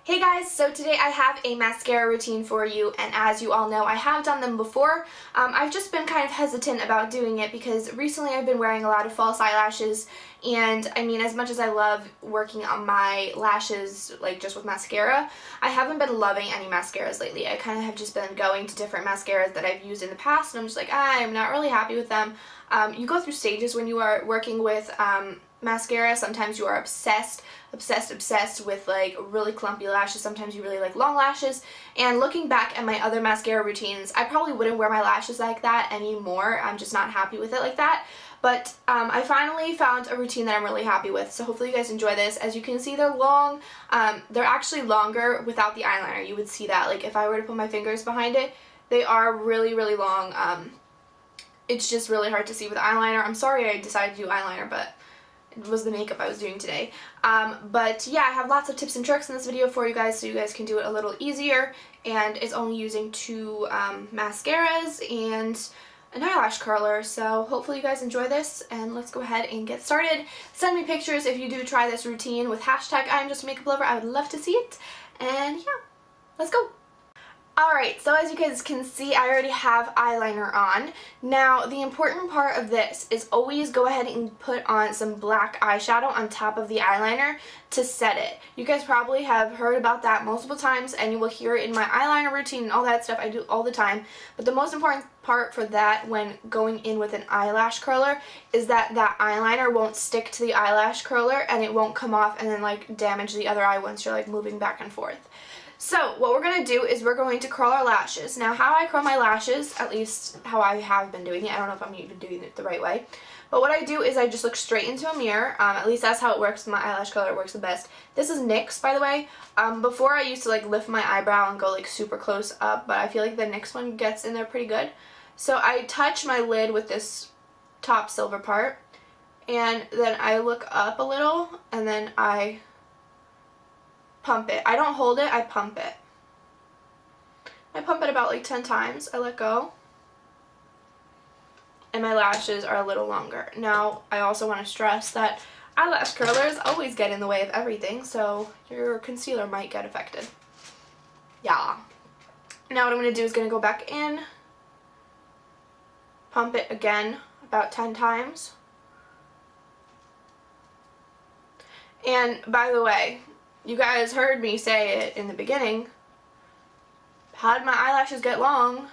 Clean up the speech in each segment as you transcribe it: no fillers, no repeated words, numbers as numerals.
Hey guys, so today I have a mascara routine for you, and as you all know, I have done them before. I've just been kind of hesitant about doing it because recently I've been wearing a lot of false eyelashes, and I mean, as much as I love working on my lashes, like just with mascara, I haven't been loving any mascaras lately. I kind of have just been going to different mascaras that I've used in the past, and I'm just like, I'm not really happy with them. You go through stages when you are working with mascara. Sometimes you are obsessed with like really clumpy lashes. Sometimes you really like long lashes. And looking back at my other mascara routines, I probably wouldn't wear my lashes like that anymore. I'm just not happy with it like that. But I finally found a routine that I'm really happy with, so hopefully you guys enjoy this. As you can see, they're long. They're actually longer without the eyeliner. You would see that, like if I were to put my fingers behind it, they are really, really long. It's just really hard to see with eyeliner. I'm sorry I decided to do eyeliner, but it was the makeup I was doing today. But yeah, I have lots of tips and tricks in this video for you guys so you guys can do it a little easier, and it's only using two mascaras and an eyelash curler, so hopefully you guys enjoy this, and let's go ahead and get started. Send me pictures if you do try this routine with hashtag I'm just a makeup lover. I would love to see it, and yeah, let's go. Alright, so as you guys can see, I already have eyeliner on. Now, the important part of this is always go ahead and put on some black eyeshadow on top of the eyeliner to set it. You guys probably have heard about that multiple times, and you will hear it in my eyeliner routine and all that stuff I do all the time. But the most important part for that when going in with an eyelash curler is that that eyeliner won't stick to the eyelash curler and it won't come off and then like damage the other eye once you're like moving back and forth. So what we're going to do is we're going to curl our lashes. Now how I curl my lashes, at least how I have been doing it, I don't know if I'm even doing it the right way, but what I do is I just look straight into a mirror. At least that's how it works. My eyelash color works the best. This is NYX, by the way. Before I used to like lift my eyebrow and go like super close up, but I feel like the NYX one gets in there pretty good. So I touch my lid with this top silver part, and then I look up a little, and then I pump it. I don't hold it, I pump it. I pump it about like 10 times. I let go. And my lashes are a little longer. Now, I also want to stress that eyelash curlers always get in the way of everything, so your concealer might get affected. Yeah. Now what I'm going to do is going to go back in, pump it again about 10 times. And by the way, you guys heard me say it in the beginning. How did my eyelashes get long?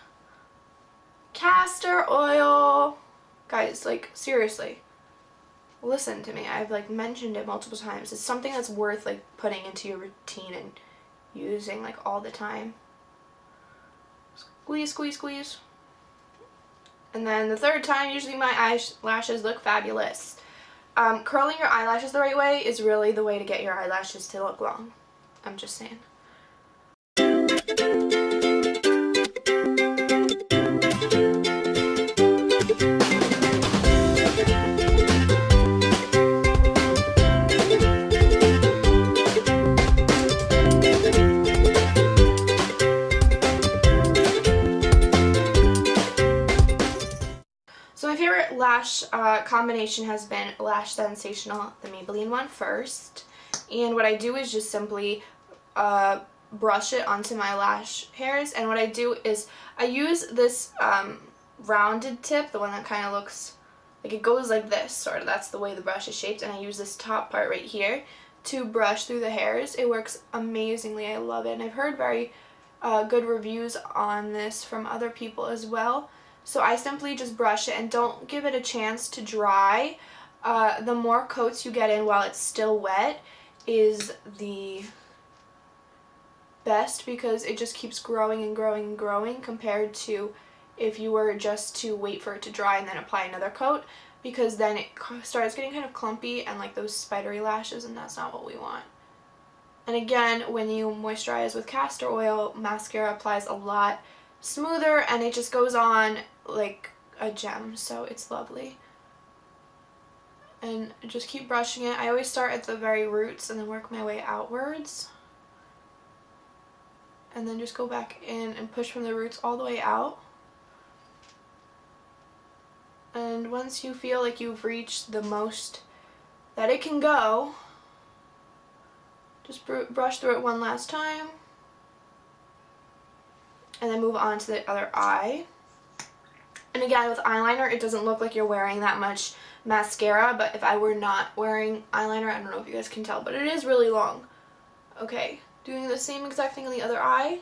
Castor oil. Guys, like seriously, listen to me. I've like mentioned it multiple times. It's something that's worth like putting into your routine and using like all the time. Squeeze, squeeze, squeeze. And then the third time, usually my eyelashes look fabulous. Curling your eyelashes the right way is really the way to get your eyelashes to look long. I'm just saying. So my favorite lash combination has been Lash Sensational, the Maybelline one first. And what I do is just simply brush it onto my lash hairs. And what I do is I use this rounded tip, the one that kind of looks like it goes like this, sort of. That's the way the brush is shaped. And I use this top part right here to brush through the hairs. It works amazingly. I love it. And I've heard very good reviews on this from other people as well. So I simply just brush it and don't give it a chance to dry. The more coats you get in while it's still wet is the best, because it just keeps growing and growing and growing compared to if you were just to wait for it to dry and then apply another coat, because then it starts getting kind of clumpy and like those spidery lashes, and that's not what we want. And again, when you moisturize with castor oil, mascara applies a lot smoother and it just goes on like a gem, so it's lovely. And just keep brushing it. I always start at the very roots and then work my way outwards, and then just go back in and push from the roots all the way out. And once you feel like you've reached the most that it can go, Just brush through it one last time. And then move on to the other eye. And again, with eyeliner, it doesn't look like you're wearing that much mascara, but if I were not wearing eyeliner, I don't know if you guys can tell, but it is really long. Okay, doing the same exact thing on the other eye.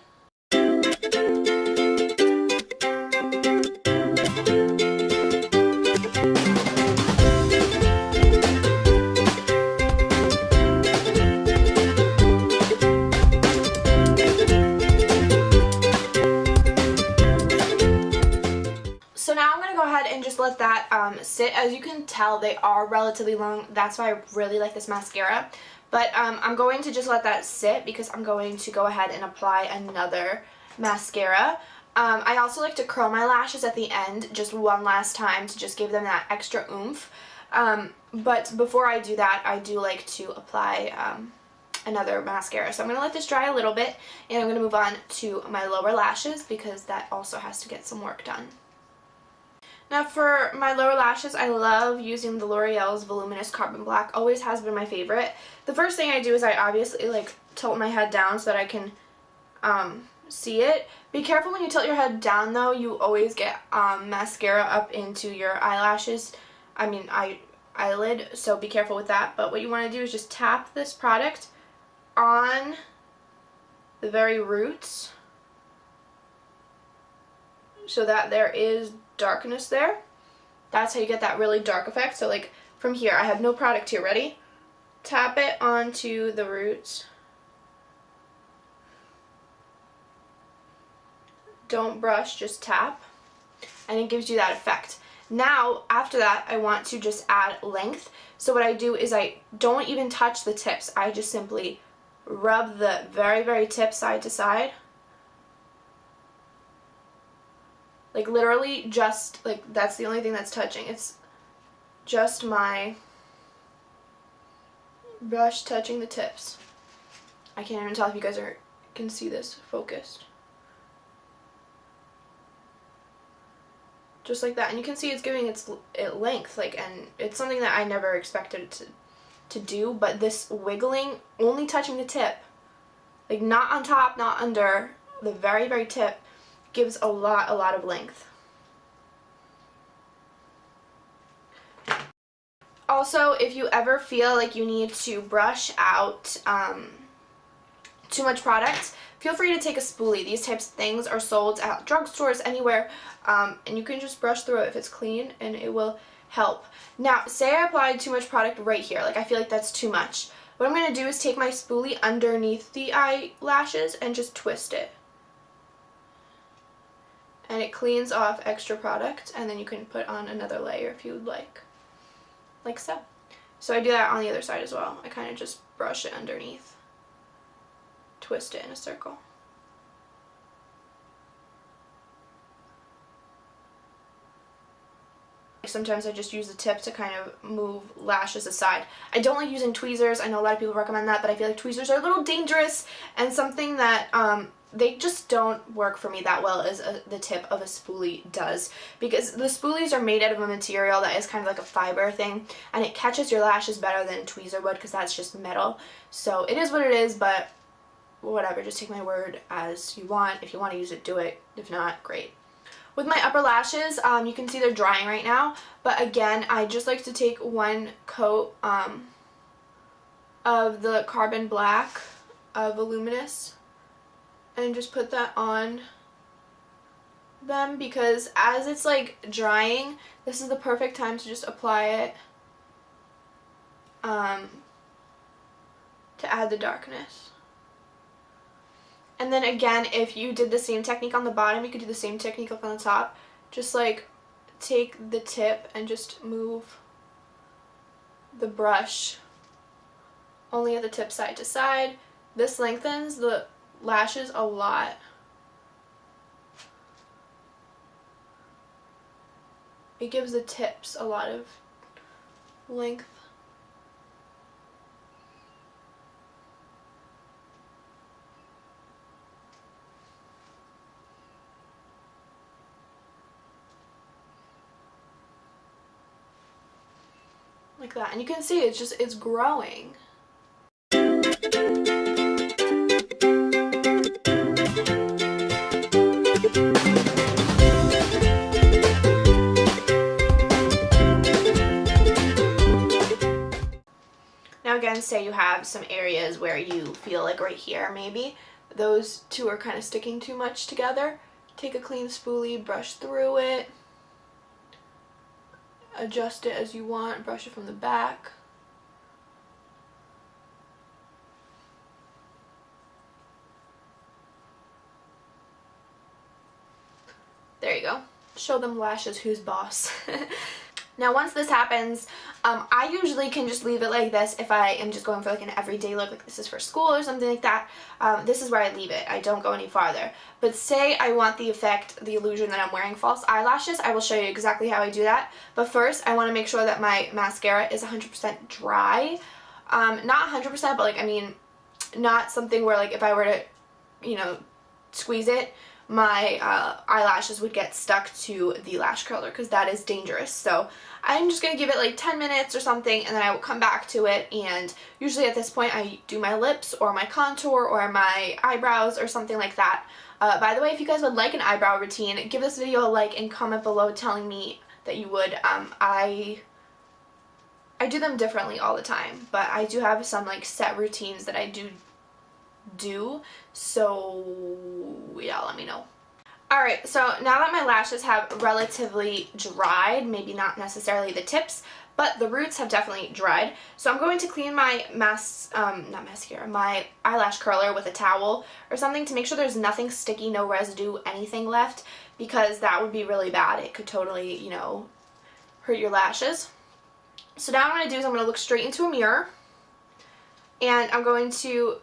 So now I'm going to go ahead and just let that sit. As you can tell, they are relatively long. That's why I really like this mascara. But I'm going to just let that sit because I'm going to go ahead and apply another mascara. I also like to curl my lashes at the end just one last time to just give them that extra oomph. But before I do that, I do like to apply another mascara. So I'm going to let this dry a little bit, and I'm going to move on to my lower lashes because that also has to get some work done. Now for my lower lashes, I love using the L'Oreal's Voluminous Carbon Black. Always has been my favorite. The first thing I do is I obviously like tilt my head down so that I can see it. Be careful when you tilt your head down though. You always get mascara up into your eyelashes. Eyelid. So be careful with that. But what you want to do is just tap this product on the very roots so that there is darkness there. That's how you get that really dark effect. So like from here, I have no product here. Ready? Tap it onto the roots. Don't brush, just tap. And it gives you that effect. Now, after that, I want to just add length. So what I do is I don't even touch the tips. I just simply rub the very, very tip side to side. Like literally just, like that's the only thing that's touching. It's just my brush touching the tips. I can't even tell if you guys can see this focused. Just like that. And you can see it's giving it length, like, and it's something that I never expected to do, but this wiggling, only touching the tip, like not on top, not under, the very, very tip, gives a lot of length. Also, if you ever feel like you need to brush out too much product, feel free to take a spoolie. These types of things are sold at drugstores, anywhere, and you can just brush through it if it's clean and it will help. Now, say I applied too much product right here, like I feel like that's too much. What I'm going to do is take my spoolie underneath the eyelashes and just twist it. And it cleans off extra product, and then you can put on another layer if you would like so. So I do that on the other side as well. I kind of just brush it underneath, twist it in a circle. Sometimes I just use the tip to kind of move lashes aside. I don't like using tweezers. I know a lot of people recommend that, but I feel like tweezers are a little dangerous and something that they just don't work for me that well as the tip of a spoolie does, because the spoolies are made out of a material that is kind of like a fiber thing, and it catches your lashes better than a tweezer would because that's just metal. So it is what it is, but whatever, just take my word as you want. If you want to use it, do it. If not, great. With my upper lashes, you can see they're drying right now, but again, I just like to take one coat of the Carbon Black Voluminous and just put that on them, because as it's like drying, this is the perfect time to just apply it to add the darkness. And then again, if you did the same technique on the bottom, you could do the same technique up on the top. Just like take the tip and just move the brush only at the tip side to side. This lengthens the lashes a lot. It gives the tips a lot of length. Like that. And you can see it's growing. say you have some areas where you feel like right here maybe those two are kind of sticking too much together, take a clean spoolie, brush through it, adjust it as you want, brush it from the back. There you go. Show them lashes who's boss. Now once this happens, I usually can just leave it like this if I am just going for like an everyday look, like this is for school or something like that. This is where I leave it. I don't go any farther. But say I want the effect, the illusion that I'm wearing false eyelashes, I will show you exactly how I do that. But first I want to make sure that my mascara is 100% dry. Not 100%, but like, I mean, not something where like if I were to, you know, squeeze it, my eyelashes would get stuck to the lash curler, because that is dangerous. So I'm just going to give it like 10 minutes or something, and then I will come back to it, and usually at this point I do my lips or my contour or my eyebrows or something like that. By the way, if you guys would like an eyebrow routine, give this video a like and comment below telling me that you would. I do them differently all the time, but I do have some like set routines that I do, so yeah, let me know. Alright, so now that my lashes have relatively dried, maybe not necessarily the tips, but the roots have definitely dried, so I'm going to clean my my eyelash curler with a towel or something to make sure there's nothing sticky, no residue, anything left, because that would be really bad. It could totally, you know, hurt your lashes. So now what I'm going to do is I'm going to look straight into a mirror, and I'm going to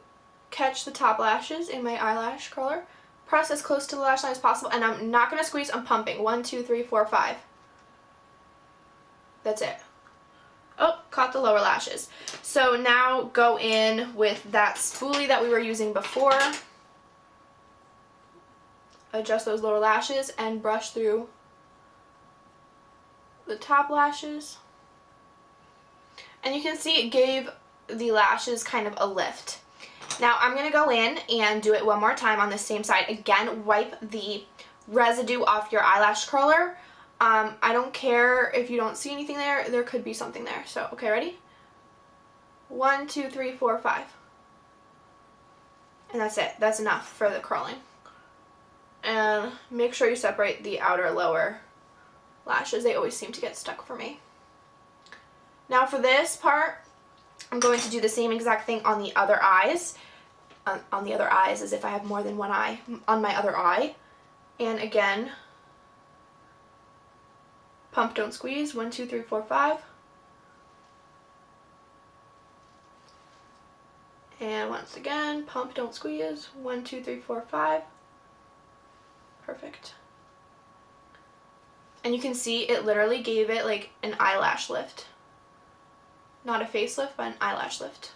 catch the top lashes in my eyelash curler, press as close to the lash line as possible, and I'm not going to squeeze, I'm pumping. 1, 2, 3, 4, 5. That's it. Oh, caught the lower lashes. So now go in with that spoolie that we were using before, adjust those lower lashes, and brush through the top lashes. And you can see it gave the lashes kind of a lift. Now I'm going to go in and do it one more time on the same side. Again, wipe the residue off your eyelash curler. I don't care if you don't see anything there. There could be something there. So, okay, ready? 1, 2, 3, 4, 5. And that's it. That's enough for the curling. And make sure you separate the outer lower lashes. They always seem to get stuck for me. Now for this part, I'm going to do the same exact thing on the other eyes. On the other eyes, as if I have more than one eye on my other eye. And again, pump, don't squeeze. 1, 2, 3, 4, 5. And once again, pump, don't squeeze. 1, 2, 3, 4, 5. Perfect. And you can see it literally gave it like an eyelash lift. Not a facelift, but an eyelash lift.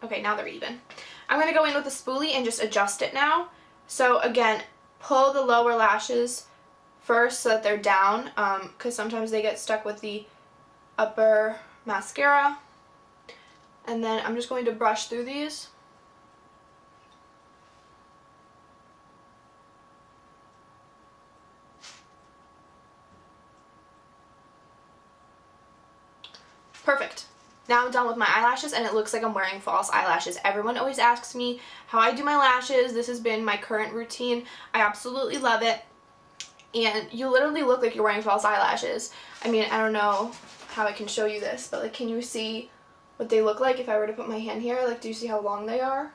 Okay, now they're even. I'm going to go in with a spoolie and just adjust it now. So again, pull the lower lashes first so that they're down, because sometimes they get stuck with the upper mascara. And then I'm just going to brush through these. Perfect. Now I'm done with my eyelashes, and it looks like I'm wearing false eyelashes. Everyone always asks me how I do my lashes. This has been my current routine. I absolutely love it. And you literally look like you're wearing false eyelashes. I mean, I don't know how I can show you this, but like, can you see what they look like if I were to put my hand here? Like, do you see how long they are?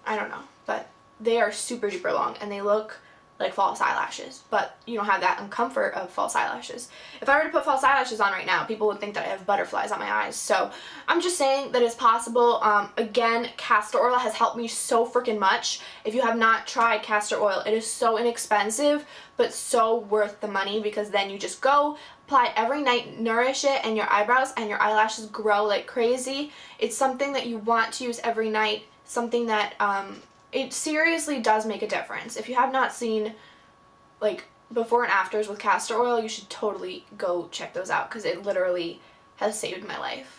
I don't know, but they are super duper long, and they look like false eyelashes, but you don't have that comfort of false eyelashes. If I were to put false eyelashes on right now, people would think that I have butterflies on my eyes. So I'm just saying that it's possible. Again, castor oil has helped me so freaking much. If you have not tried castor oil, it is so inexpensive, but so worth the money, because then you just go, apply it every night, nourish it, and your eyebrows and your eyelashes grow like crazy. It's something that you want to use every night, something that it seriously does make a difference. If you have not seen like before and afters with castor oil, you should totally go check those out, because it literally has saved my life.